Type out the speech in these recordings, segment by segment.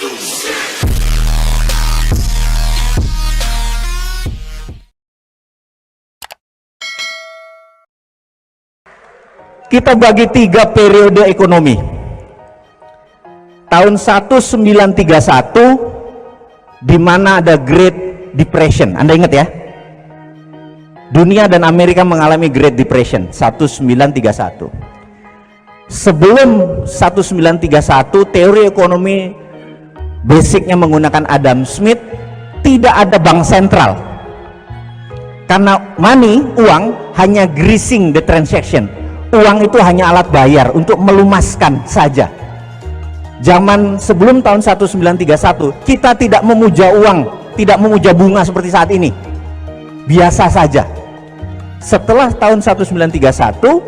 Kita bagi 3 periode ekonomi. Tahun 1931 di mana ada Great Depression. Anda ingat ya? Dunia dan Amerika mengalami Great Depression 1931. Sebelum 1931 teori ekonomi basicnya menggunakan Adam Smith, tidak ada bank sentral. Karena money, uang, hanya greasing the transaction. Uang itu hanya alat bayar untuk melumaskan saja. Zaman sebelum tahun 1931 kita tidak memuja uang, tidak memuja bunga seperti saat ini, biasa saja. Setelah tahun 1931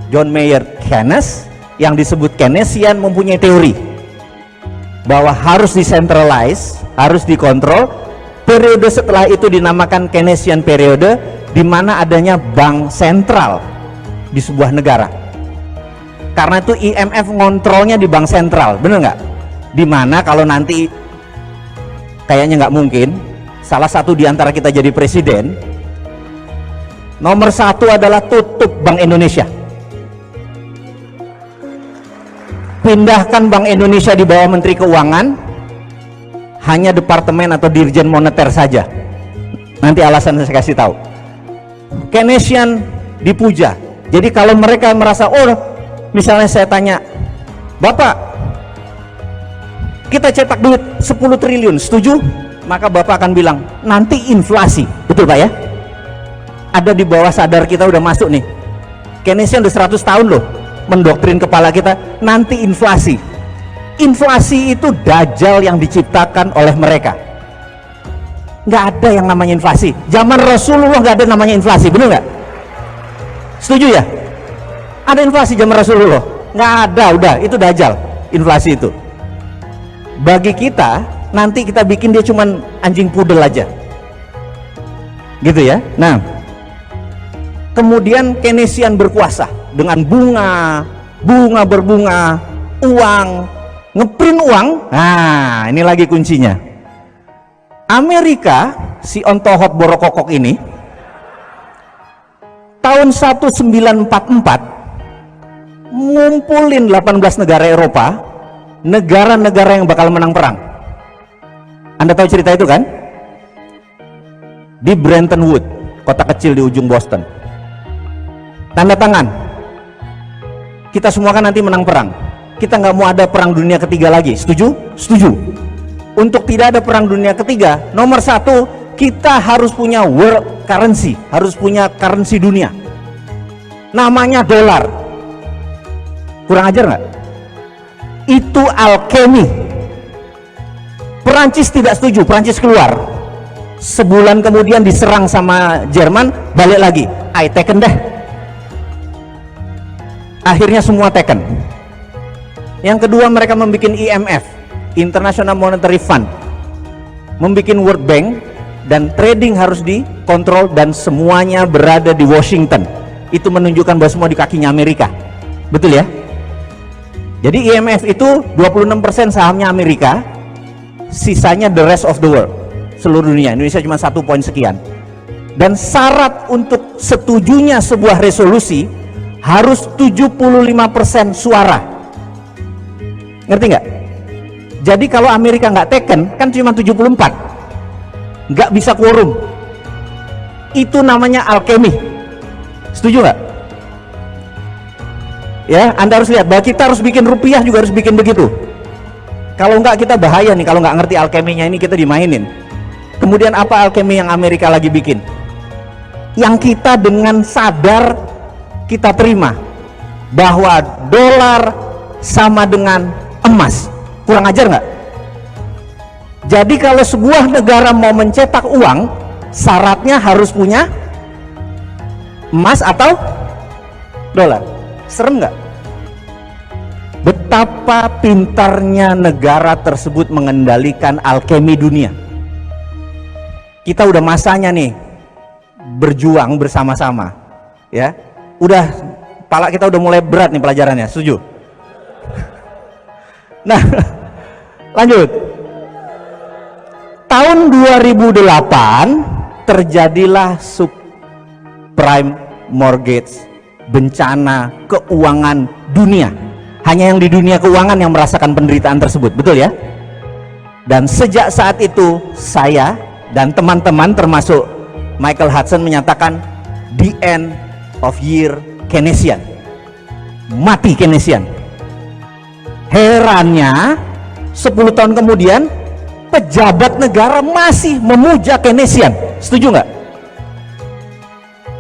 John Maynard Keynes yang disebut Keynesian mempunyai teori bahwa harus decentralize, harus dikontrol. Periode setelah itu dinamakan Keynesian periode, di mana adanya bank sentral di sebuah negara. Karena itu IMF ngontrolnya di bank sentral, bener nggak? Dimana kalau nanti kayaknya nggak mungkin salah satu di antara kita jadi presiden, nomor 1 adalah tutup Bank Indonesia, pindahkan Bank Indonesia di bawah Menteri Keuangan, hanya departemen atau dirjen moneter saja. Nanti alasan saya kasih tahu. Keynesian dipuja. Jadi kalau mereka merasa, oh misalnya saya tanya, Bapak kita cetak duit 10 triliun, setuju? Maka Bapak akan bilang, nanti inflasi. Betul Pak ya? Ada di bawah sadar kita udah masuk nih. Keynesian udah 100 tahun loh mendoktrin kepala kita, nanti inflasi. Inflasi itu dajjal yang diciptakan oleh mereka. Nggak ada yang namanya inflasi. Zaman Rasulullah nggak ada namanya inflasi, bener nggak? Setuju ya? Ada inflasi zaman Rasulullah? Nggak ada, udah itu dajjal inflasi itu. Bagi kita nanti kita bikin dia cuman anjing pudel aja, gitu ya. Nah, kemudian Keynesian berkuasa dengan bunga berbunga, uang, ngeprint uang. Nah, ini lagi kuncinya. Amerika, si ontohot borokokok ini, tahun 1944 ngumpulin 18 negara Eropa, negara-negara yang bakal menang perang. Anda tahu cerita itu kan? Di Bretton Woods, kota kecil di ujung Boston. Tanda tangan, kita semua kan nanti menang perang. Kita nggak mau ada perang dunia ketiga lagi, setuju? Setuju. Untuk tidak ada perang dunia ketiga, nomor 1 kita harus punya world currency, harus punya currency dunia, namanya dolar. Kurang ajar nggak? Itu alkemi. Perancis tidak setuju, Perancis keluar. Sebulan kemudian diserang sama Jerman, balik lagi, I taken deh. Akhirnya semua taken. Yang kedua, mereka membuat IMF, International Monetary Fund, membuat World Bank, dan trading harus dikontrol dan semuanya berada di Washington. Itu menunjukkan bahwa semua di kakinya Amerika. Betul ya? Jadi IMF itu 26% sahamnya Amerika, sisanya the rest of the world, seluruh dunia. Indonesia cuma 1 poin sekian. Dan syarat untuk setujunya sebuah resolusi harus 75% suara. Ngerti nggak? Jadi kalau Amerika nggak taken, kan cuma 74, nggak bisa quorum. Itu namanya alkemi. Setuju nggak? Ya, Anda harus lihat bahwa kita harus bikin rupiah juga harus bikin begitu. Kalau nggak kita bahaya nih, kalau nggak ngerti alkeminya ini kita dimainin. Kemudian apa alkemi yang Amerika lagi bikin? Yang kita dengan sadar kita terima bahwa dolar sama dengan emas. Kurang ajar nggak? Jadi kalau sebuah negara mau mencetak uang, syaratnya harus punya emas atau dolar. Serem nggak? Betapa pintarnya negara tersebut mengendalikan alkemi dunia. Kita udah masanya nih berjuang bersama-sama, ya. Udah, pala kita udah mulai berat nih pelajarannya, setuju? Nah, lanjut. tahun 2008 terjadilah subprime mortgage, bencana keuangan dunia. Hanya yang di dunia keuangan yang merasakan penderitaan tersebut, betul ya? Dan sejak saat itu saya dan teman-teman termasuk Michael Hudson menyatakan the end of year Keynesian, mati Keynesian. Herannya 10 tahun kemudian pejabat negara masih memuja Keynesian. Setuju nggak?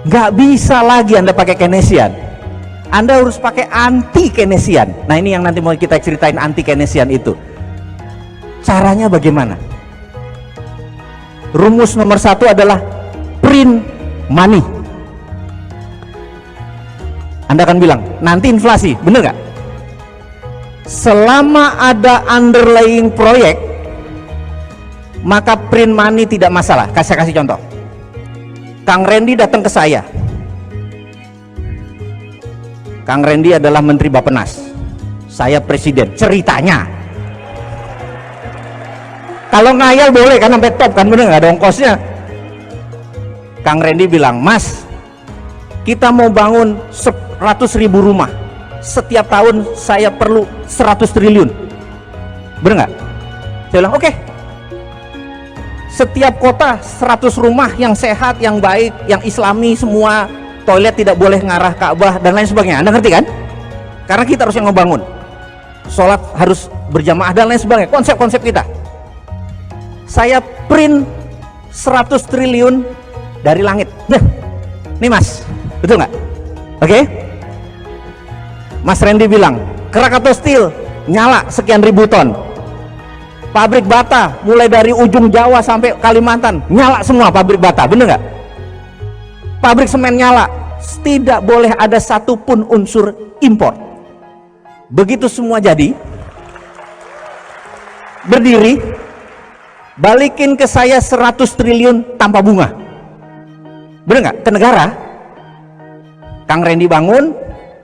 Nggak bisa lagi Anda pakai Keynesian, Anda harus pakai anti Keynesian. Nah, ini yang nanti mau kita ceritain, anti Keynesian itu caranya bagaimana. Rumus nomor 1 adalah print money. Anda akan bilang nanti inflasi, bener nggak? Selama ada underlying proyek, maka print money tidak masalah. Saya kasih contoh. Kang Randy datang ke saya. Kang Randy adalah Menteri Bappenas, saya Presiden. Ceritanya, kalau ngayal boleh kan sampai top kan, bener nggak, ada ongkosnya. Kang Randy bilang, Mas, kita mau bangun 100.000 rumah, setiap tahun saya perlu 100 triliun, bener nggak? Saya bilang oke. Setiap kota 100 rumah yang sehat, yang baik, yang islami, semua toilet tidak boleh ngarah Ka'bah dan lain sebagainya. Anda ngerti kan? Karena kita harus yang ngebangun, sholat harus berjamaah dan lain sebagainya, konsep-konsep kita. Saya print 100 triliun dari langit. Nah, nih Mas, betul nggak? Oke? Mas Randy bilang Krakatau Steel nyala sekian ribu ton, pabrik bata mulai dari ujung Jawa sampai Kalimantan nyala semua, pabrik bata, bener nggak? Pabrik semen nyala, tidak boleh ada satupun unsur impor. Begitu semua jadi, berdiri, balikin ke saya 100 triliun tanpa bunga, bener nggak? Ke negara. Kang Randy bangun,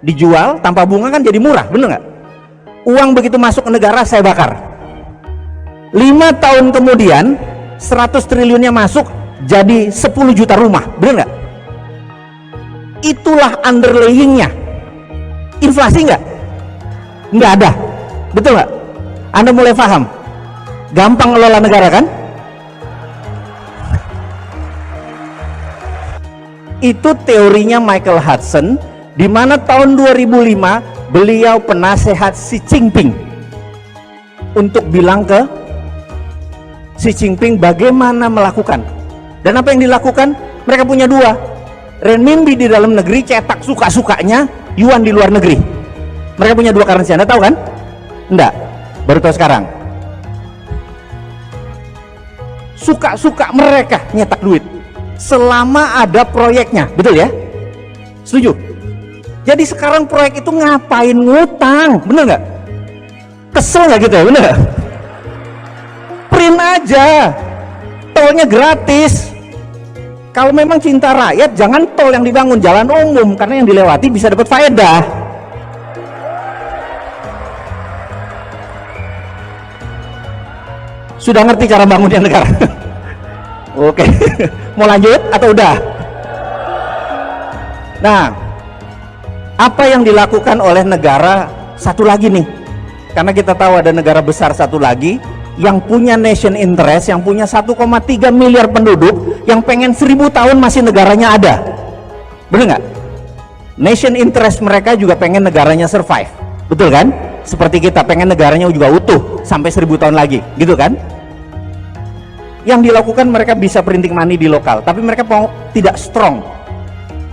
dijual tanpa bunga kan jadi murah, bener nggak? Uang begitu masuk ke negara saya bakar. 5 tahun kemudian 100 triliunnya masuk, jadi 10 juta rumah, bener nggak? Itulah underlayingnya. Inflasi nggak? Nggak ada, betul nggak? Anda mulai paham? Gampang ngelola negara kan? Itu teorinya Michael Hudson, di mana tahun 2005 beliau penasehat Xi Jinping untuk bilang ke Xi Jinping bagaimana melakukan. Dan apa yang dilakukan? Mereka punya dua, renminbi di dalam negeri cetak suka-sukanya, yuan di luar negeri. Mereka punya dua currency. Anda tahu kan? Enggak, baru tahu sekarang. Suka-suka mereka nyetak duit selama ada proyeknya, betul ya? Setuju? Jadi sekarang proyek itu ngapain ngutang, bener nggak? Kesel nggak gitu ya, bener nggak? Print aja, tolnya gratis. Kalau memang cinta rakyat, jangan tol yang dibangun, jalan umum, karena yang dilewati bisa dapat faedah. Sudah ngerti cara bangunnya negara? Oke, mau lanjut atau udah? Nah, apa yang dilakukan oleh negara satu lagi nih, karena kita tahu ada negara besar satu lagi yang punya nation interest, yang punya 1,3 miliar penduduk, yang pengen 1000 tahun masih negaranya ada, bener nggak? Nation interest mereka juga pengen negaranya survive, betul kan? Seperti kita pengen negaranya juga utuh sampai 1000 tahun lagi, gitu kan? Yang dilakukan mereka bisa printing money di lokal, tapi mereka mau tidak strong,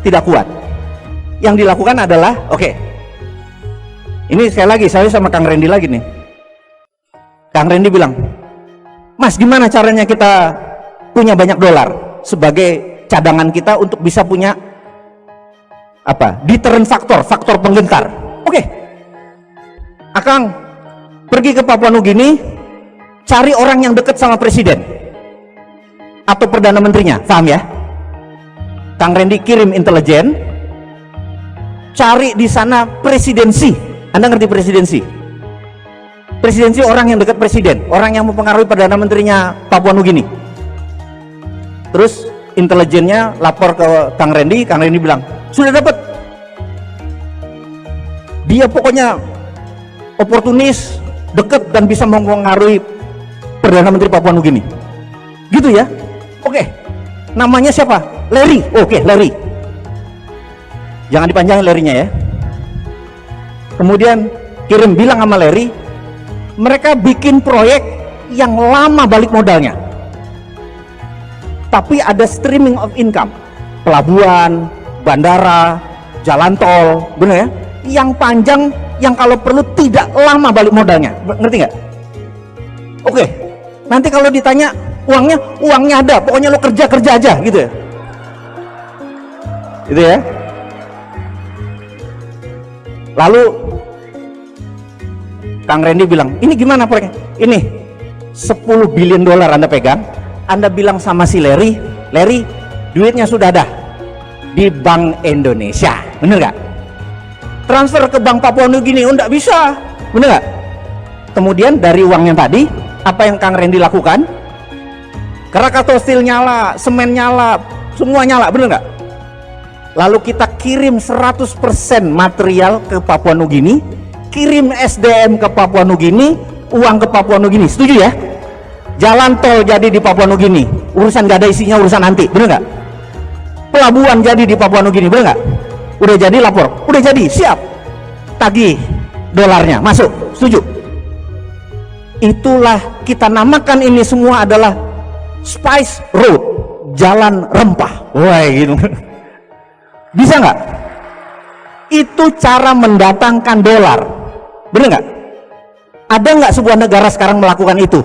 tidak kuat. Yang dilakukan adalah, oke, ini sekali lagi saya sama Kang Randy lagi nih. Kang Randy bilang, Mas, gimana caranya kita punya banyak dolar sebagai cadangan kita untuk bisa punya apa? Deterrent faktor, faktor penggentar. Oke, Akang pergi ke Papua Nugini, cari orang yang dekat sama presiden atau perdana menterinya, paham ya? Kang Randy kirim intelijen, cari di sana presidensi. Anda ngerti presidensi? Presidensi orang yang dekat presiden, orang yang mempengaruhi perdana menterinya Papua Nugini. Terus intelijennya lapor ke Kang Randy bilang sudah dapat. Dia pokoknya oportunis, dekat dan bisa mempengaruhi perdana menteri Papua Nugini. Gitu ya. Oke. Namanya siapa? Larry. Oke, Larry. Jangan dipanjangin Larry-nya ya. Kemudian bilang sama Larry, mereka bikin proyek yang lama balik modalnya. Tapi ada streaming of income. Pelabuhan, bandara, jalan tol, bener ya? Yang panjang, yang kalau perlu tidak lama balik modalnya. Ngerti nggak? Oke. Nanti kalau ditanya uangnya ada, pokoknya lo kerja aja gitu ya. Gitu ya. Lalu Kang Randy bilang, ini gimana proyeknya? Ini 10 billion dolar Anda pegang, Anda bilang sama si Larry, duitnya sudah ada di Bank Indonesia, bener gak? Transfer ke Bank Papua Nugini, enggak bisa, bener gak? Kemudian dari uangnya tadi, apa yang Kang Randy lakukan? Krakatau Steel nyala, semen nyala, semua nyala, bener gak? Lalu kita kirim 100% material ke Papua Nugini, kirim SDM ke Papua Nugini, uang ke Papua Nugini, setuju ya? Jalan tol jadi di Papua Nugini, urusan gak ada isinya, urusan nanti, bener gak? Pelabuhan jadi di Papua Nugini, bener gak? Udah jadi lapor, udah jadi, siap, tagih dolarnya, masuk, setuju? Itulah kita namakan ini semua adalah Spice Road, jalan rempah. Wah gitu. Bisa nggak? Itu cara mendatangkan dolar, bener nggak? Ada nggak sebuah negara sekarang melakukan itu?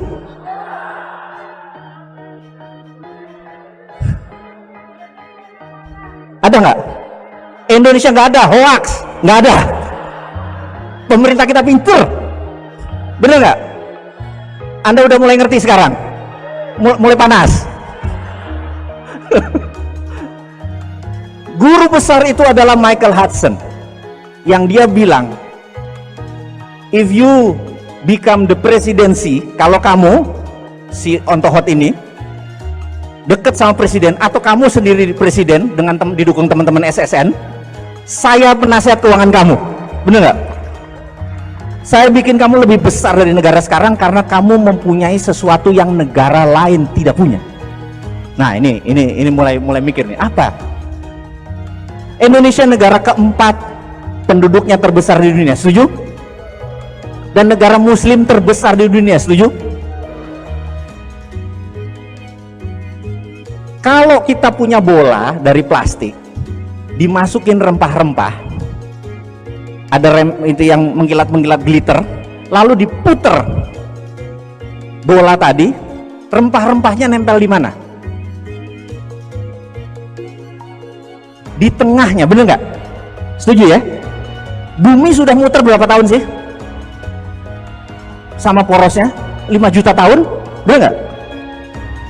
Ada nggak? Indonesia nggak ada, hoax nggak ada. Pemerintah kita pintar, bener nggak? Anda udah mulai ngerti sekarang, mulai panas. Guru besar itu adalah Michael Hudson, yang dia bilang, if you become the presidency, kalau kamu si Ontohot ini deket sama presiden, atau kamu sendiri presiden dengan didukung teman-teman SSN, saya penasihat keuangan kamu, bener nggak? Saya bikin kamu lebih besar dari negara sekarang karena kamu mempunyai sesuatu yang negara lain tidak punya. Nah ini mulai mikir nih, apa? Indonesia negara keempat penduduknya terbesar di dunia, setuju? Dan negara muslim terbesar di dunia, setuju? Kalau kita punya bola dari plastik, dimasukin rempah-rempah, ada rem itu yang mengkilat-mengkilat glitter, lalu diputer bola tadi, rempah-rempahnya nempel di mana? Di tengahnya, bener nggak? Setuju ya? Bumi sudah muter berapa tahun sih? Sama porosnya 5 juta tahun, bener nggak?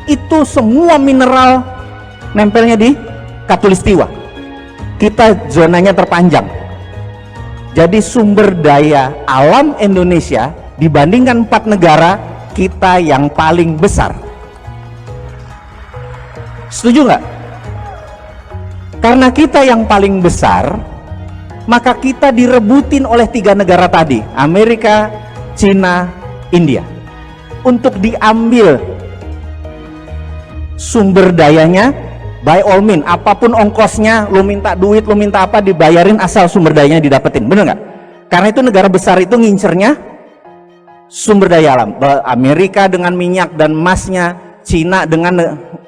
Itu semua mineral nempelnya di Katulistiwa. Kita zonanya terpanjang. Jadi sumber daya alam Indonesia dibandingkan 4 negara, kita yang paling besar. Setuju nggak? Karena kita yang paling besar, maka kita direbutin oleh 3 negara tadi, Amerika, Cina, India, untuk diambil sumber dayanya. By all means, apapun ongkosnya, lo minta duit, lo minta apa, dibayarin asal sumber dayanya didapetin, bener nggak? Karena itu negara besar itu ngincernya sumber daya alam. Amerika dengan minyak dan emasnya, Cina dengan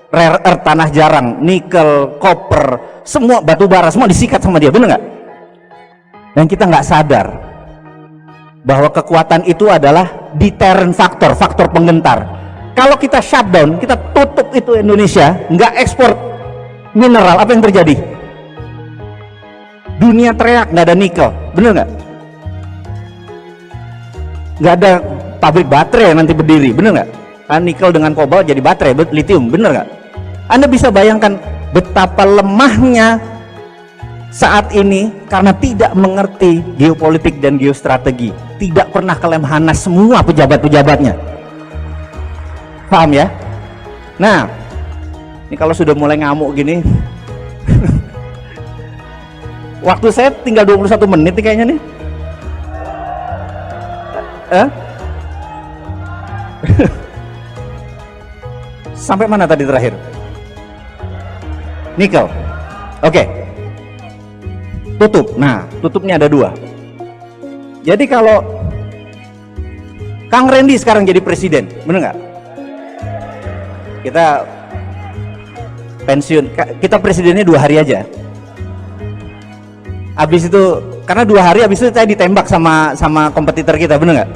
rare earth, tanah jarang, nikel, koper, semua batu bara, semua disikat sama dia, bener nggak? Dan kita nggak sadar bahwa kekuatan itu adalah deterrent faktor, faktor penggentar. Kalau kita shutdown, kita tutup itu Indonesia, nggak ekspor mineral, apa yang terjadi? Dunia teriak, nggak ada nikel, bener nggak? Nggak ada pabrik baterai yang nanti berdiri, bener nggak? Nikel dengan kobalt jadi baterai, lithium, bener nggak? Anda bisa bayangkan betapa lemahnya saat ini karena tidak mengerti geopolitik dan geostrategi. tidak pernah ke Lemhanas semua pejabat-pejabatnya. Paham ya? Nah, ini kalau sudah mulai ngamuk gini waktu saya tinggal 21 menit nih kayaknya nih. Sampai mana tadi terakhir? Nikel. Oke. Tutup. Nah, tutupnya ada 2. Jadi kalau Kang Randy sekarang jadi presiden, bener nggak? Kita pensiun, kita presidennya 2 hari aja. Habis itu, karena 2 hari habis itu saya ditembak sama kompetitor kita, bener nggak?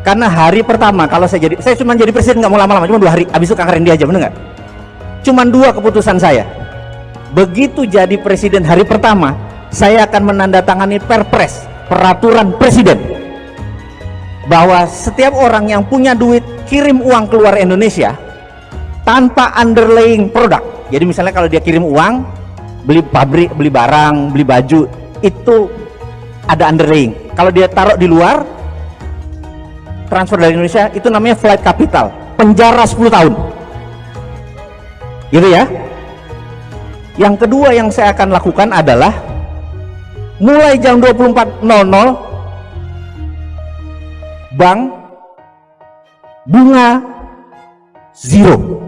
Karena hari pertama kalau saya cuma jadi presiden nggak mau lama-lama, cuma 2 hari. Habis itu Kang Randy aja, bener nggak? Cuman 2 keputusan saya. Begitu jadi presiden hari pertama, saya akan menandatangani perpres, peraturan presiden, bahwa setiap orang yang punya duit kirim uang keluar Indonesia tanpa underlying produk. Jadi misalnya kalau dia kirim uang, beli pabrik, beli barang, beli baju, itu ada underlying. Kalau dia taruh di luar, transfer dari Indonesia, itu namanya flight capital, penjara 10 tahun. Gitu ya. Yang kedua yang saya akan lakukan adalah mulai jam 24.00 bank bunga 0.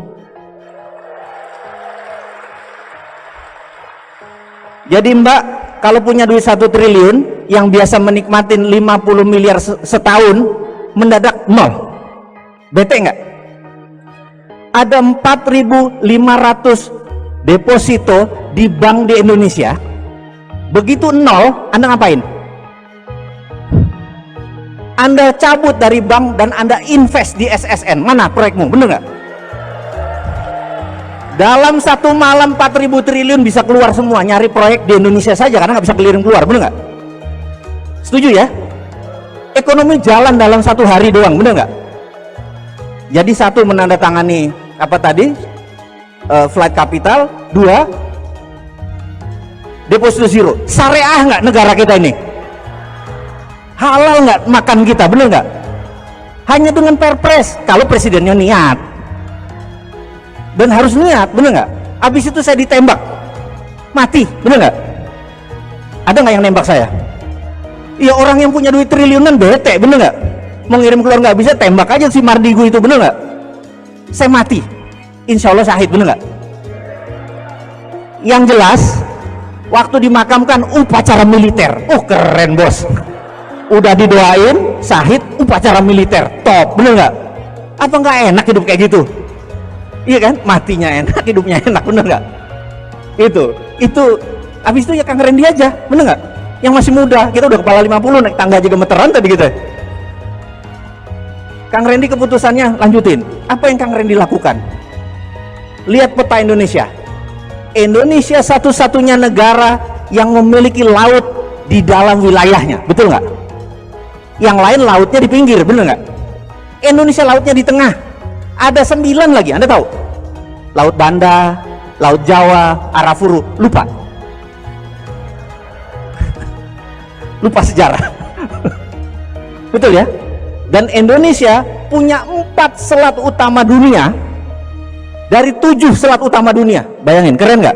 Jadi Mbak kalau punya duit 1 triliun yang biasa menikmatin 50 miliar setahun, mendadak 0. Bete nggak? Ada 4.500 deposito di bank di Indonesia. Begitu 0, Anda ngapain? Anda cabut dari bank dan Anda invest di SSN. Mana proyekmu? Bener nggak? Dalam satu malam 4.000 triliun bisa keluar semua. Nyari proyek di Indonesia saja karena nggak bisa keliling keluar. Bener nggak? Setuju ya? Ekonomi jalan dalam 1 hari doang. Bener nggak? Jadi 1 menandatangani apa tadi? Flight capital. 2 deposito 0. Syariah nggak negara kita ini? Halal nggak makan kita? Bener nggak? Hanya dengan perpres kalau presidennya niat, dan harus niat, bener nggak? Habis itu saya ditembak mati, bener nggak? Ada nggak yang nembak saya? Iya, orang yang punya duit triliunan bete, bener nggak? Mau ngirim keluar nggak bisa, tembak aja si Mardigu itu, bener nggak? Saya mati, insya Allah syahid, bener nggak? Yang jelas waktu dimakamkan upacara militer. Oh keren bos, udah didoain syahid, upacara militer top, bener nggak? Apa nggak enak hidup kayak gitu? Iya kan, matinya enak, hidupnya enak, bener nggak? Itu habis itu ya Kang Randy aja, bener nggak? Yang masih muda, kita udah kepala 50, naik tangga aja gemeteran tadi gitu. Kang Randy keputusannya lanjutin. Apa yang Kang Randy lakukan? Lihat peta Indonesia. Indonesia satu-satunya negara yang memiliki laut di dalam wilayahnya, betul nggak? Yang lain lautnya di pinggir, bener nggak? Indonesia lautnya di tengah. Ada 9 lagi, Anda tahu? Laut Banda, Laut Jawa, Arafuru, lupa. Lupa sejarah. Betul ya? Dan Indonesia punya 4 selat utama dunia dari 7 selat utama dunia. Bayangin, keren nggak?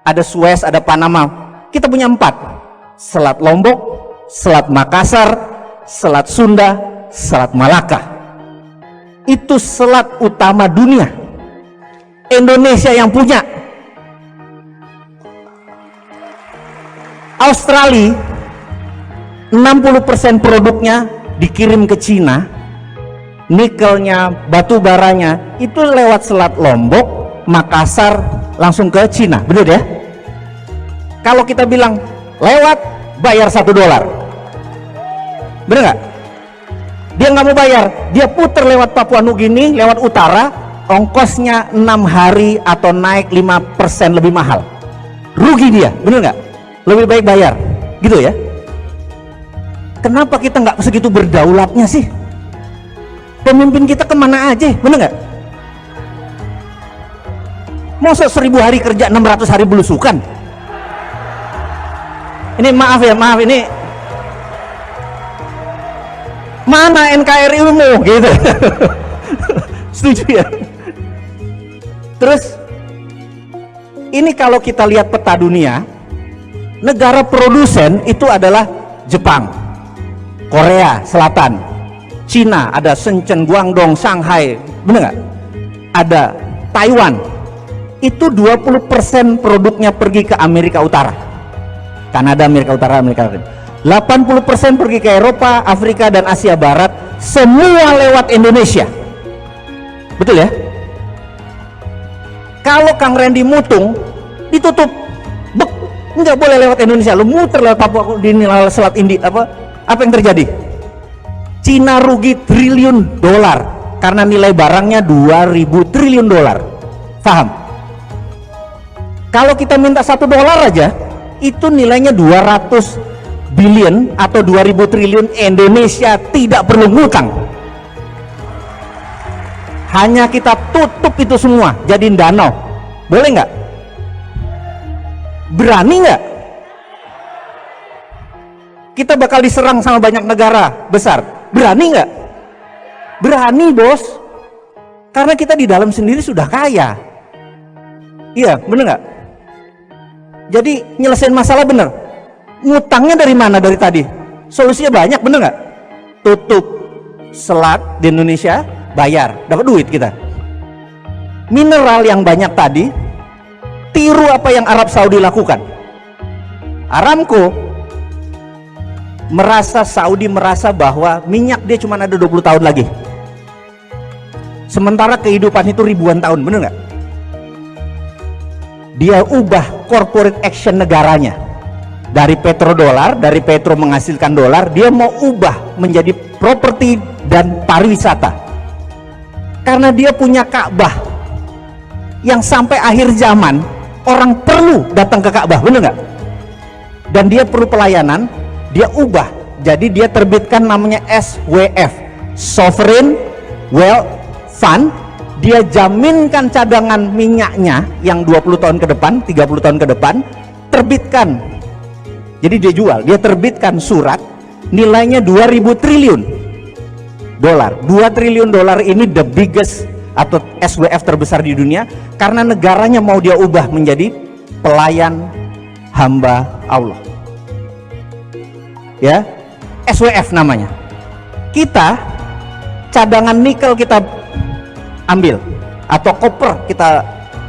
Ada Suez, ada Panama. Kita punya 4. Selat Lombok, Selat Makassar, Selat Sunda, Selat Malaka. Itu selat utama dunia. Indonesia yang punya. Australia 60% produknya dikirim ke Cina. Nikelnya, batu baranya itu lewat Selat Lombok, Makassar langsung ke Cina, bener ya? Kalau kita bilang lewat, bayar $1, bener nggak? Dia nggak mau bayar, dia puter lewat Papua Nugini, lewat utara, ongkosnya 6 hari atau naik 5% lebih mahal. Rugi dia, bener nggak? Lebih baik bayar, gitu ya? Kenapa kita nggak segitu berdaulatnya sih? Pemimpin kita kemana aja, bener nggak? Masa 1000 hari kerja 600 hari belusukan? Ini maaf ya, maaf ini mana NKRI-mu gitu. Setuju ya? Terus ini kalau kita lihat peta dunia, negara produsen itu adalah Jepang, Korea Selatan, Cina, ada Shenzhen, Guangdong, Shanghai, bener nggak? Ada Taiwan. Itu 20% produknya pergi ke Amerika Utara, Kanada, Amerika Utara, Amerika Latin. 80% pergi ke Eropa, Afrika, dan Asia Barat, semua lewat Indonesia. Betul ya? Kalau Kang Randy mutung, ditutup, nggak boleh lewat Indonesia, lu muter lewat Papua di Selat Indi, apa yang terjadi? Cina rugi triliun dolar karena nilai barangnya 2000 triliun dolar. Paham? Kalau kita minta $1 aja, itu nilainya 200 billion atau 2000 triliun. Indonesia tidak perlu ngutang, hanya kita tutup itu semua jadiin danau. Boleh nggak? Berani nggak? Kita bakal diserang sama banyak negara besar, berani nggak? Berani bos, karena kita di dalam sendiri sudah kaya. Iya bener nggak? Jadi nyelesain masalah bener. Ngutangnya dari mana dari tadi? Solusinya banyak, bener nggak? Tutup selat di Indonesia, bayar, dapat duit kita. Mineral yang banyak tadi, tiru apa yang Arab Saudi lakukan. Aramco Saudi merasa bahwa minyak dia cuma ada 20 tahun lagi, sementara kehidupan itu ribuan tahun, bener nggak? Dia ubah corporate action negaranya dari petrodolar, dari petro menghasilkan dolar, dia mau ubah menjadi properti dan pariwisata, karena dia punya Ka'bah yang sampai akhir zaman orang perlu datang ke Ka'bah, bener nggak? Dan dia perlu pelayanan, dia ubah jadi dia terbitkan namanya SWF, Sovereign Wealth Fund. Dia jaminkan cadangan minyaknya yang 20 tahun ke depan, 30 tahun ke depan, terbitkan. Jadi dia jual, dia terbitkan surat nilainya 2000 triliun dolar. 2 triliun dolar ini the biggest atau SWF terbesar di dunia, karena negaranya mau dia ubah menjadi pelayan hamba Allah. Ya, SWF namanya. Kita cadangan nikel kita ambil, atau koper kita,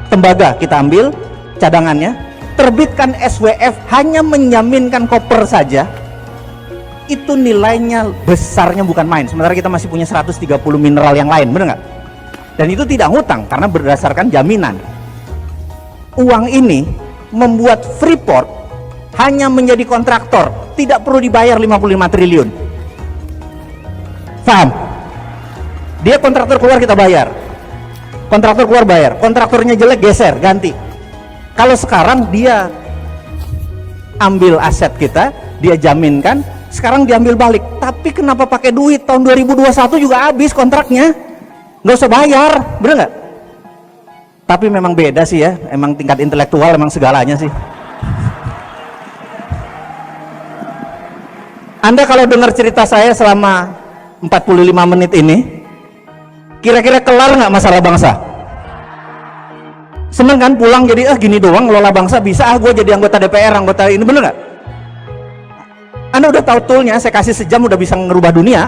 tembaga kita ambil cadangannya, terbitkan SWF, hanya menjaminkan koper saja itu nilainya besarnya bukan main, sementara kita masih punya 130 mineral yang lain, bener nggak? Dan itu tidak ngutang karena berdasarkan jaminan. Uang ini membuat Freeport hanya menjadi kontraktor, tidak perlu dibayar 55 triliun. Paham? Dia kontraktor keluar, kita bayar. Kontraktor keluar, bayar. Kontraktornya jelek, geser, ganti. Kalau sekarang dia ambil aset kita, dia jaminkan, sekarang diambil balik. Tapi kenapa pakai duit? Tahun 2021 juga habis kontraknya, nggak usah bayar, bener nggak? Tapi memang beda sih ya, emang tingkat intelektual emang segalanya sih. Anda kalau dengar cerita saya selama 45 menit ini, kira-kira kelar nggak masalah bangsa? Seneng kan pulang jadi gini doang ngelola bangsa bisa, gue jadi anggota DPR, anggota ini, bener nggak? Anda udah tahu toolnya, saya kasih sejam udah bisa ngerubah dunia.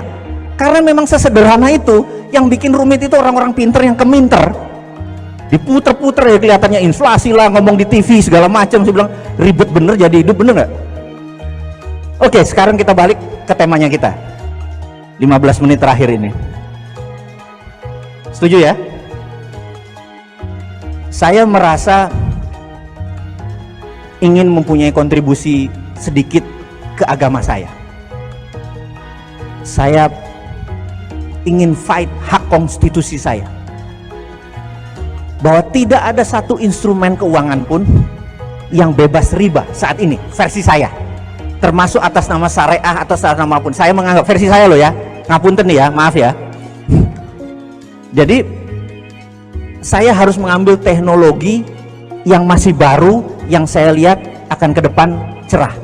Karena memang sesederhana itu. Yang bikin rumit itu orang-orang pinter yang keminter, diputer-puter ya, kelihatannya inflasi lah, ngomong di TV segala macam. Saya bilang ribet bener jadi hidup, bener nggak? Oke, sekarang kita balik ke temanya kita 15 menit terakhir ini. Setuju ya? Saya merasa ingin mempunyai kontribusi sedikit ke agama saya. Saya ingin fight hak konstitusi saya, bahwa tidak ada satu instrumen keuangan pun yang bebas riba saat ini, versi saya, termasuk atas nama syariah atau atas nama apapun. Saya menganggap versi saya loh ya, ngapunten nih ya, maaf ya. Jadi saya harus mengambil teknologi yang masih baru, yang saya lihat akan ke depan cerah.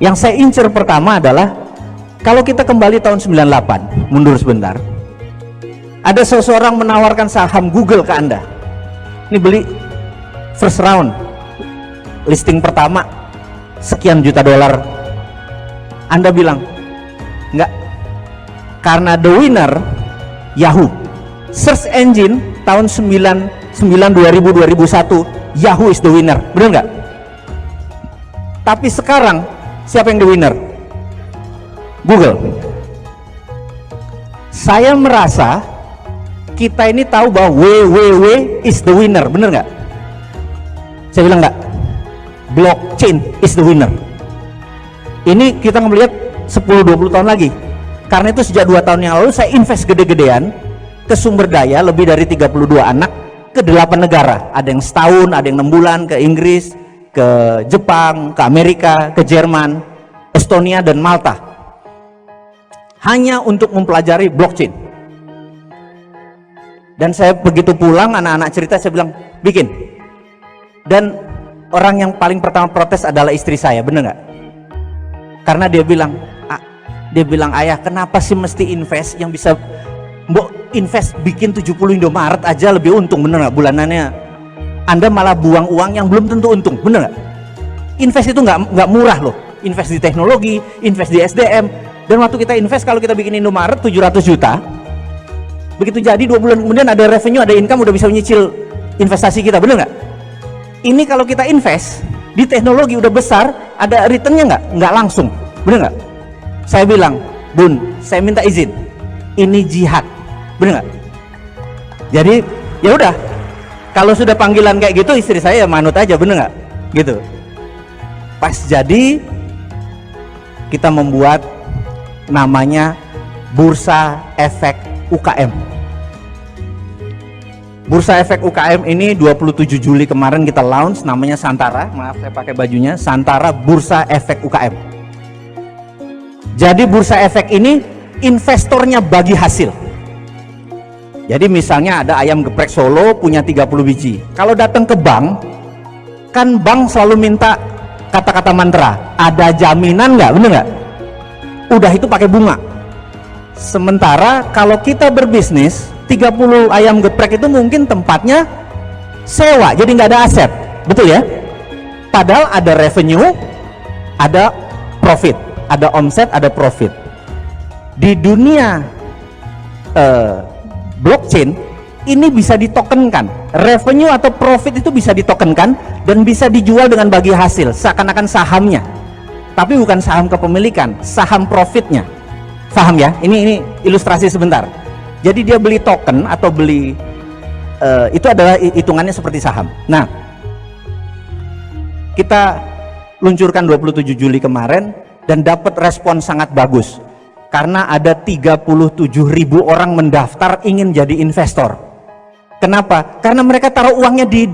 Yang saya incer pertama adalah Kalau kita kembali tahun 98, mundur sebentar, ada seseorang menawarkan saham Google ke Anda. Ini beli first round, listing pertama sekian juta dolar. Anda bilang enggak, karena the winner Yahoo, search engine tahun 2000 2001, Yahoo is the winner, benar nggak? Tapi sekarang siapa yang the winner? Google. Saya merasa kita ini tahu bahwa www is the winner, benar nggak? Saya bilang nggak, blockchain is the winner. Ini kita melihat 10-20 tahun lagi. Karena itu sejak 2 tahun yang lalu saya invest gede-gedean ke sumber daya lebih dari 32 anak ke 8 negara. Ada yang setahun, ada yang 6 bulan, ke Inggris, ke Jepang, ke Amerika, ke Jerman, Estonia dan Malta. Hanya untuk mempelajari blockchain. Dan saya begitu pulang, anak-anak cerita, saya bilang bikin. Dan orang yang paling pertama protes adalah istri saya, bener nggak? Karena dia bilang ayah, kenapa sih mesti invest yang bisa mbok invest bikin 70 Indomaret aja lebih untung, bener nggak bulanannya? Anda malah buang uang yang belum tentu untung, bener nggak? Invest itu nggak murah loh. Invest di teknologi, invest di SDM. Dan waktu kita invest, kalau kita bikin Indomaret 700 juta, begitu jadi 2 bulan kemudian ada revenue, ada income, udah bisa menyicil investasi kita, bener nggak? Ini kalau kita invest di teknologi udah besar, ada returnnya nggak langsung, bener nggak? Saya bilang, Bun, saya minta izin, ini jihad, bener nggak? Jadi ya udah, kalau sudah panggilan kayak gitu, istri saya ya manut aja, bener nggak? Gitu. Pas jadi kita membuat namanya Bursa Efek UKM. Bursa Efek UKM ini 27 Juli kemarin kita launch, namanya Santara. Maaf saya pakai bajunya, Santara Bursa Efek UKM. Jadi Bursa Efek ini investornya bagi hasil. Jadi misalnya ada ayam geprek Solo punya 30 biji. Kalau datang ke bank, kan bank selalu minta kata-kata mantra, ada jaminan nggak, bener nggak? Udah itu pakai bunga. Sementara kalau kita berbisnis 30 ayam geprek itu mungkin tempatnya sewa, jadi nggak ada aset, betul ya? Padahal ada revenue, ada profit, ada omset, ada profit. Di dunia blockchain ini bisa ditokenkan, revenue atau profit itu bisa ditokenkan dan bisa dijual dengan bagi hasil, seakan-akan sahamnya, tapi bukan saham kepemilikan, saham profitnya. Paham ya? Ini ilustrasi sebentar. Jadi dia beli token atau beli itu adalah hitungannya seperti saham. Nah, kita luncurkan 27 Juli kemarin dan dapat respon sangat bagus karena ada 37.000 orang mendaftar ingin jadi investor. Kenapa? Karena mereka taruh uangnya di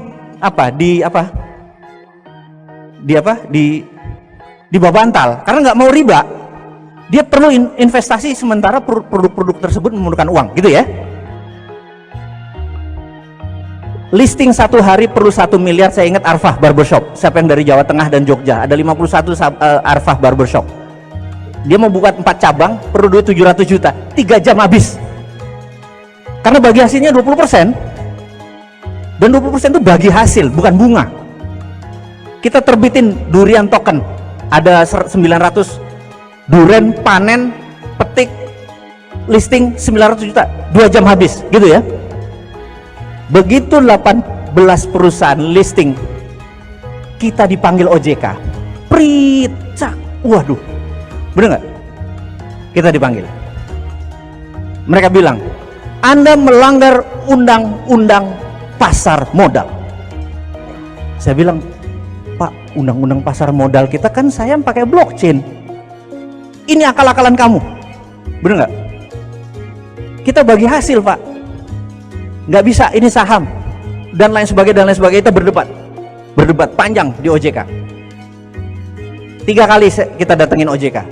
bawah bantal karena nggak mau riba. Dia perlu investasi sementara produk-produk tersebut memerlukan uang, gitu ya. Listing 1 hari perlu 1 miliar. Saya ingat Arfah Barbershop. Siapa yang dari Jawa Tengah dan Jogja? Ada 51 Arfah Barbershop. Dia mau buka 4 cabang, perlu duit 700 juta. 3 jam habis. Karena bagi hasilnya 20%. Dan 20% itu bagi hasil, bukan bunga. Kita terbitin durian token. Ada 900 duren, panen, petik, listing 900 juta, 2 jam habis, gitu ya. Begitu 18 perusahaan listing, kita dipanggil OJK, Pritcak, waduh, bener nggak? Kita dipanggil. Mereka bilang, Anda melanggar undang-undang pasar modal. Saya bilang, Pak, undang-undang pasar modal kita kan sayang pakai blockchain. Ini akal-akalan kamu, bener nggak? Kita bagi hasil, Pak, nggak bisa, ini saham dan lain sebagainya. Kita berdebat panjang di OJK. 3 kali kita datengin OJK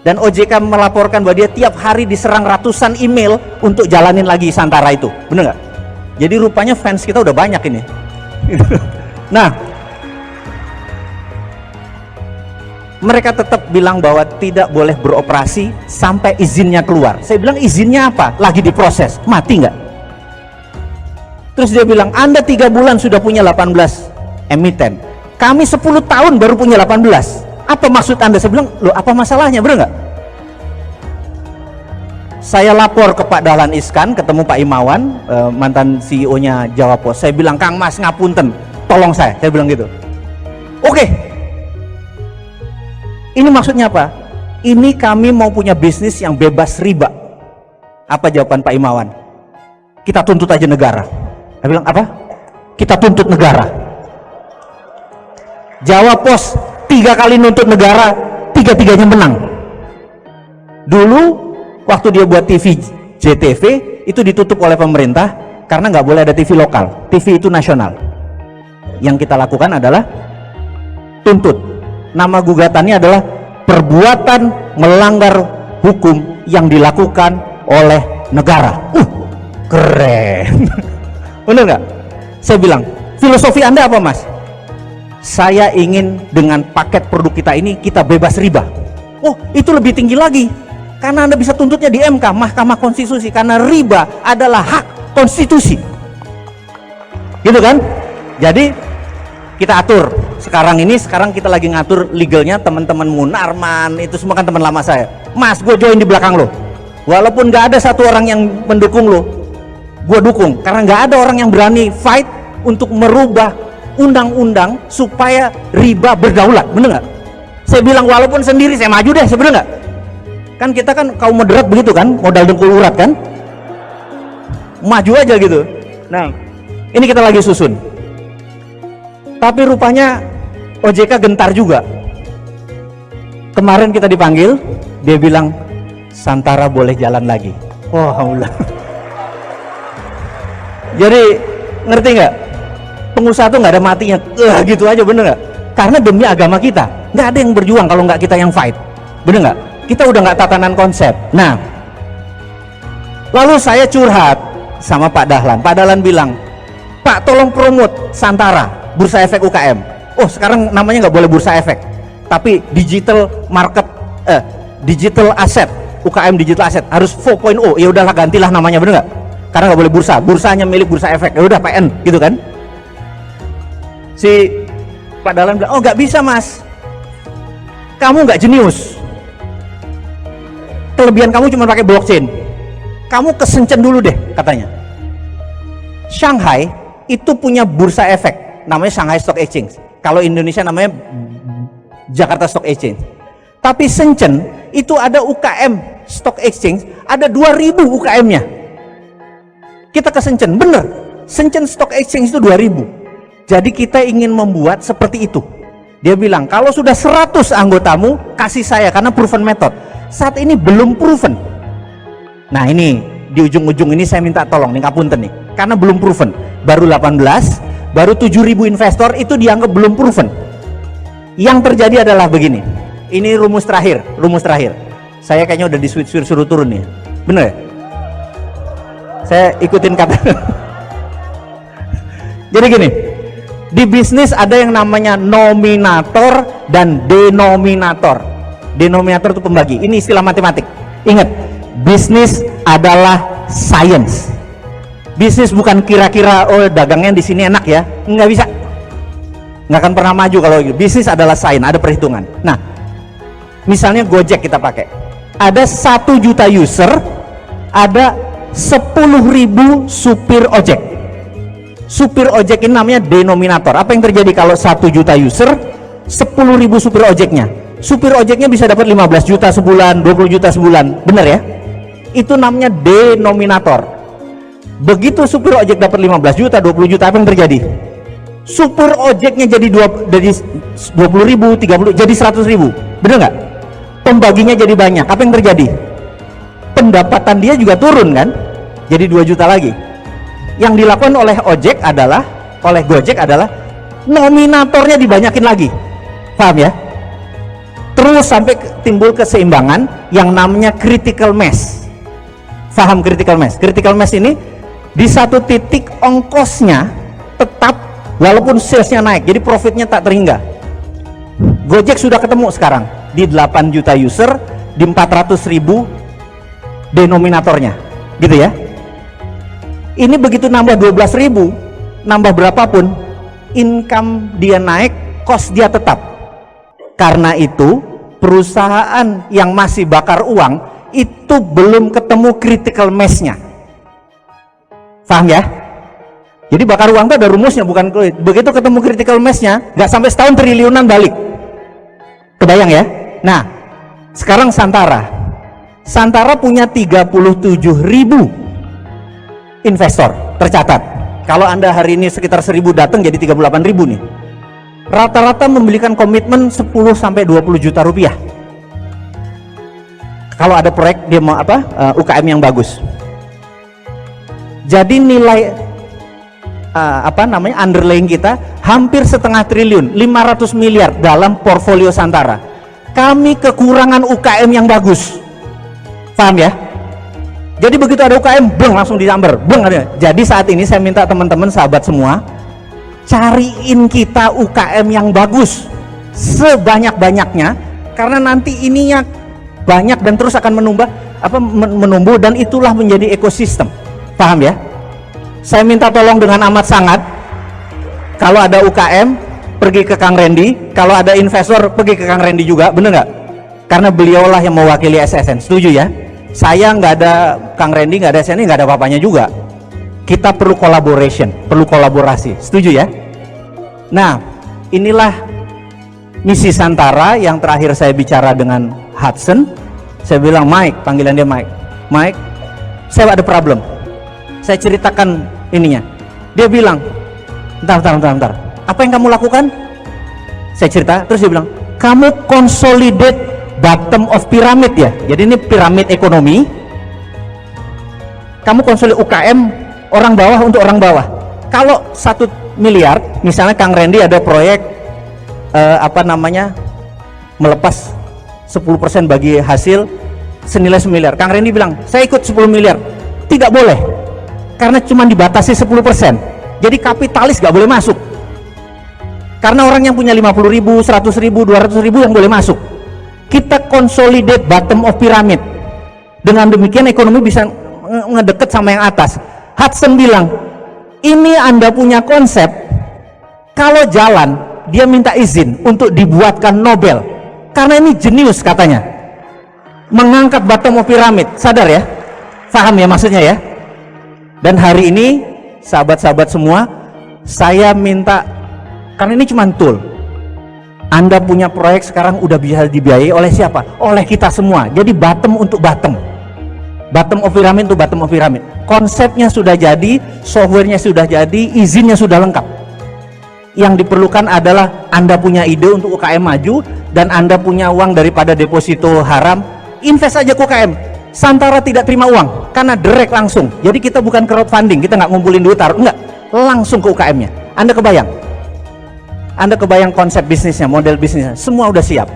dan OJK melaporkan bahwa dia tiap hari diserang ratusan email untuk jalanin lagi Santara itu, bener nggak? Jadi rupanya fans kita udah banyak ini. Nah, Mereka tetap bilang bahwa tidak boleh beroperasi sampai izinnya keluar. Saya bilang, izinnya apa? Lagi diproses, mati nggak? Terus dia bilang, Anda 3 bulan sudah punya 18 emiten, kami 10 tahun baru punya 18. Apa maksud Anda? Saya bilang, loh apa masalahnya, bener nggak? Saya lapor ke Pak Dahlan Iskan, ketemu Pak Imawan, mantan CEO-nya Jawa Pos. Saya bilang, Kang Mas ngapunten, tolong saya bilang gitu. Oke. Ini maksudnya apa? Ini kami mau punya bisnis yang bebas riba. Apa jawaban Pak Imawan? Kita tuntut aja negara. Saya bilang, apa? Kita tuntut negara. Jawa Pos 3 kali nuntut negara, 3-3-nya menang. Dulu waktu dia buat TV JTV itu ditutup oleh pemerintah karena nggak boleh ada TV lokal. TV itu nasional. Yang kita lakukan adalah tuntut. Nama gugatannya adalah perbuatan melanggar hukum yang dilakukan oleh negara. Keren. Bener nggak? Saya bilang, filosofi Anda apa, Mas? Saya ingin dengan paket produk kita ini kita bebas riba. Oh, itu lebih tinggi lagi. Karena Anda bisa tuntutnya di MK, Mahkamah Konstitusi, karena riba adalah hak konstitusi. Gitu kan? Jadi kita atur. Sekarang kita lagi ngatur legalnya. Teman-teman Munarman itu semua kan teman lama saya. Mas, gue join di belakang lo. Walaupun nggak ada satu orang yang mendukung lo, gue dukung. Karena nggak ada orang yang berani fight untuk merubah undang-undang supaya riba berdaulat. Bener nggak? Saya bilang walaupun sendiri saya maju deh. Sebenarnya nggak? Kan kita kan kaum moderat begitu kan, modal dengkul urat kan, maju aja gitu. Nah, ini kita lagi susun. Tapi rupanya OJK gentar juga. Kemarin kita dipanggil, dia bilang Santara boleh jalan lagi. Oh, alhamdulillah. Jadi ngerti nggak? Pengusaha tuh nggak ada matinya, gitu aja, bener nggak? Karena demi agama kita, nggak ada yang berjuang kalau nggak kita yang fight, bener nggak? Kita udah nggak tatanan konsep. Nah, lalu saya curhat sama Pak Dahlan. Pak Dahlan bilang, Pak tolong promote Santara, Bursa Efek UKM. Oh, sekarang namanya nggak boleh Bursa Efek, tapi digital market, digital asset, UKM digital asset harus 4.0. Ya udahlah, gantilah namanya, bener nggak? Karena nggak boleh bursa, bursanya milik Bursa Efek. Ya udah PN, gitu kan? Si Pak Dahlan bilang, oh nggak bisa, Mas, kamu nggak jenius. Kelebihan kamu cuma pakai blockchain. Kamu kesencen dulu deh, katanya. Shanghai itu punya Bursa Efek, namanya Shanghai Stock Exchange. Kalau Indonesia namanya Jakarta Stock Exchange. Tapi Shenzhen itu ada UKM Stock Exchange, ada 2000 UKM-nya. Kita ke Shenzhen, bener. Shenzhen Stock Exchange itu 2000. Jadi kita ingin membuat seperti itu. Dia bilang, kalau sudah 100 anggotamu, kasih saya, karena proven method. Saat ini belum proven. Nah, ini di ujung-ujung ini saya minta tolong nih, ngapunten nih, karena belum proven. Baru 18, baru 7.000 investor, itu dianggap belum proven. Yang terjadi adalah begini. Ini rumus terakhir. Saya kayaknya udah suruh turun nih, bener ya? Saya ikutin kata. Jadi gini, di bisnis ada yang namanya nominator dan denominator. Denominator itu pembagi. Ini istilah matematik. Ingat, bisnis adalah science. Bisnis bukan kira-kira, oh dagangnya di sini enak ya, nggak bisa, nggak akan pernah maju kalau gitu. Bisnis adalah science, ada perhitungan. Nah, misalnya Gojek kita pakai, ada 1 juta user, ada 10.000 supir ojek. Supir ojek ini namanya denominator. Apa yang terjadi kalau 1 juta user, 10.000 supir ojeknya? Supir ojeknya bisa dapat 15 juta sebulan, 20 juta sebulan, bener ya? Itu namanya denominator. Begitu supir ojek dapat 15 juta, 20 juta, apa yang terjadi? Supir ojeknya jadi 20.000, 30, jadi 100.000, bener nggak? Pembaginya jadi banyak, apa yang terjadi? Pendapatan dia juga turun kan? Jadi 2 juta lagi. Yang dilakukan oleh Gojek adalah nominatornya dibanyakin lagi, paham ya? Terus sampai timbul keseimbangan yang namanya critical mass. Paham critical mass? Critical mass ini di satu titik ongkosnya tetap walaupun salesnya naik, jadi profitnya tak terhingga. Gojek sudah ketemu sekarang di 8 juta user, di 400.000 denominatornya, gitu ya. Ini begitu nambah 12.000, nambah berapapun, income dia naik, cost dia tetap. Karena itu perusahaan yang masih bakar uang itu belum ketemu critical mass-nya. Paham ya? Jadi bakar uang itu ada rumusnya, bukan begitu ketemu critical mass-nya, nggak sampai setahun triliunan balik. Kebayang ya? Nah, sekarang Santara punya 37.000 investor tercatat. Kalau Anda hari ini sekitar 1.000 datang, jadi 38.000 nih. Rata-rata memberikan komitmen 10-20 juta rupiah. Kalau ada proyek dia mau UKM yang bagus. Jadi nilai underlying kita hampir setengah triliun, 500 miliar dalam portfolio Santara. Kami kekurangan UKM yang bagus. Paham ya? Jadi begitu ada UKM, bleng langsung disamber, bleng ada. Jadi saat ini saya minta teman-teman sahabat semua, cariin kita UKM yang bagus sebanyak-banyaknya, karena nanti ininya banyak dan terus akan menumbuh dan itulah menjadi ekosistem. Paham ya? Saya minta tolong dengan amat sangat, kalau ada UKM pergi ke Kang Randy, kalau ada investor pergi ke Kang Randy juga, bener nggak? Karena beliaulah yang mewakili SSN. Setuju ya? Saya nggak ada Kang Randy, nggak ada SSN, nggak ada apa-apanya juga. Kita perlu collaboration, perlu kolaborasi. Setuju ya? Nah, inilah misi Santara. Yang terakhir saya bicara dengan Hudson, saya bilang, Mike, panggilan dia Mike, saya ada problem. Saya ceritakan ininya, dia bilang, bentar, apa yang kamu lakukan? Saya cerita, terus dia bilang, kamu consolidate bottom of pyramid ya, jadi ini piramid ekonomi, kamu konsolidasi UKM orang bawah untuk orang bawah. Kalau 1 miliar, misalnya Kang Randy ada proyek melepas 10% bagi hasil senilai 1 miliar. Kang Randy bilang, saya ikut 10 miliar. Tidak boleh, karena cuma dibatasi 10%. Jadi kapitalis gak boleh masuk, karena orang yang punya 50.000, 100.000, 200.000 yang boleh masuk. Kita consolidate bottom of pyramid, dengan demikian ekonomi bisa ngedeket sama yang atas. Hudson bilang, ini Anda punya konsep, kalau jalan dia minta izin untuk dibuatkan Nobel, karena ini jenius katanya, mengangkat bottom of pyramid. Sadar ya? Paham ya maksudnya ya? Dan hari ini sahabat-sahabat semua, saya minta, karena ini cuma tool, Anda punya proyek sekarang udah bisa dibiayai oleh siapa? Oleh kita semua. Jadi bottom untuk bottom of pyramid untuk bottom of pyramid. Konsepnya sudah jadi, softwarenya sudah jadi, izinnya sudah lengkap. Yang diperlukan adalah Anda punya ide untuk UKM maju, dan Anda punya uang daripada deposito haram, invest aja ke UKM. Santara tidak terima uang, karena direct langsung. Jadi kita bukan crowdfunding, kita nggak ngumpulin duit, enggak, langsung ke UKM-nya. Anda kebayang konsep bisnisnya, model bisnisnya, semua udah siap.